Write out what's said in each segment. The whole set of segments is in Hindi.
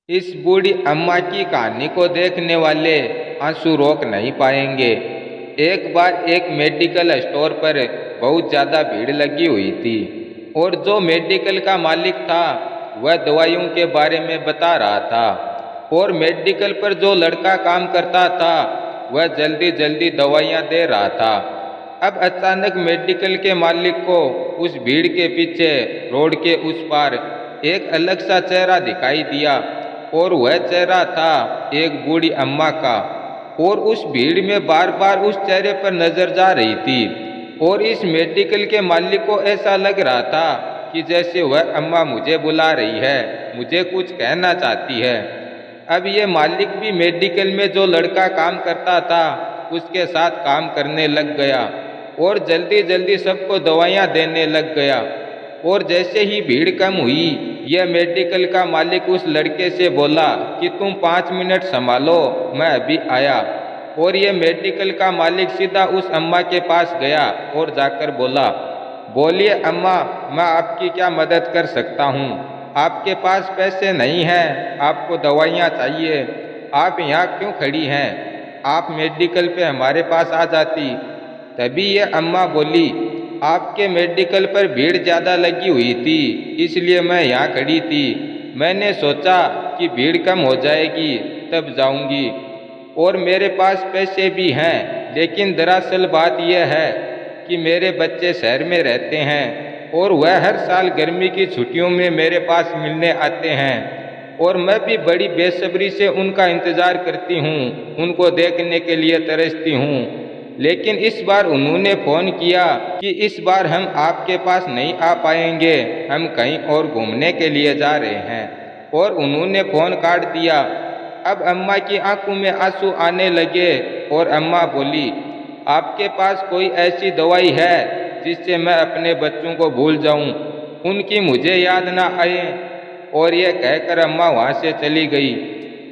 इस बूढ़ी अम्मा की कहानी को देखने वाले आंसू रोक नहीं पाएंगे। एक बार एक मेडिकल स्टोर पर बहुत ज़्यादा भीड़ लगी हुई थी और जो मेडिकल का मालिक था वह दवाइयों के बारे में बता रहा था और मेडिकल पर जो लड़का काम करता था वह जल्दी जल्दी दवाइयाँ दे रहा था। अब अचानक मेडिकल के मालिक को उस भीड़ के पीछे रोड के उस पार एक अलग सा चेहरा दिखाई दिया और वह चेहरा था एक बूढ़ी अम्मा का। और उस भीड़ में बार बार उस चेहरे पर नजर जा रही थी और इस मेडिकल के मालिक को ऐसा लग रहा था कि जैसे वह अम्मा मुझे बुला रही है, मुझे कुछ कहना चाहती है। अब ये मालिक भी मेडिकल में जो लड़का काम करता था उसके साथ काम करने लग गया और जल्दी जल्दी सबको दवाइयाँ देने लग गया। और जैसे ही भीड़ कम हुई यह मेडिकल का मालिक उस लड़के से बोला कि तुम 5 मिनट संभालो, मैं अभी आया। और यह मेडिकल का मालिक सीधा उस अम्मा के पास गया और जाकर बोला, बोलिए अम्मा, मैं आपकी क्या मदद कर सकता हूँ? आपके पास पैसे नहीं हैं, आपको दवाइयाँ चाहिए, आप यहाँ क्यों खड़ी हैं? आप मेडिकल पे हमारे पास आ जाती। तभी ये अम्मा बोली, आपके मेडिकल पर भीड़ ज़्यादा लगी हुई थी इसलिए मैं यहाँ खड़ी थी। मैंने सोचा कि भीड़ कम हो जाएगी तब जाऊँगी और मेरे पास पैसे भी हैं, लेकिन दरअसल बात यह है कि मेरे बच्चे शहर में रहते हैं और वह हर साल गर्मी की छुट्टियों में मेरे पास मिलने आते हैं और मैं भी बड़ी बेसब्री से उनका इंतज़ार करती हूँ, उनको देखने के लिए तरसती हूँ। लेकिन इस बार उन्होंने फ़ोन किया कि इस बार हम आपके पास नहीं आ पाएंगे, हम कहीं और घूमने के लिए जा रहे हैं और उन्होंने फ़ोन काट दिया। अब अम्मा की आंखों में आंसू आने लगे और अम्मा बोली, आपके पास कोई ऐसी दवाई है जिससे मैं अपने बच्चों को भूल जाऊं, उनकी मुझे याद ना आए? और यह कहकर अम्मा वहाँ से चली गई।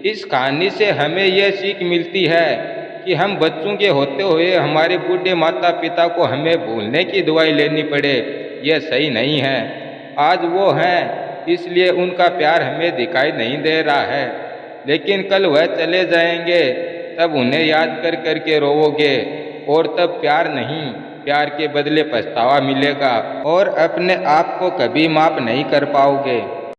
इस कहानी से हमें यह सीख मिलती है कि हम बच्चों के होते हुए हमारे बूढ़े माता पिता को हमें भूलने की दवाई लेनी पड़े, यह सही नहीं है। आज वो हैं इसलिए उनका प्यार हमें दिखाई नहीं दे रहा है, लेकिन कल वह चले जाएंगे तब उन्हें याद कर कर के रोओगे और तब प्यार नहीं, प्यार के बदले पछतावा मिलेगा और अपने आप को कभी माफ़ नहीं कर पाओगे।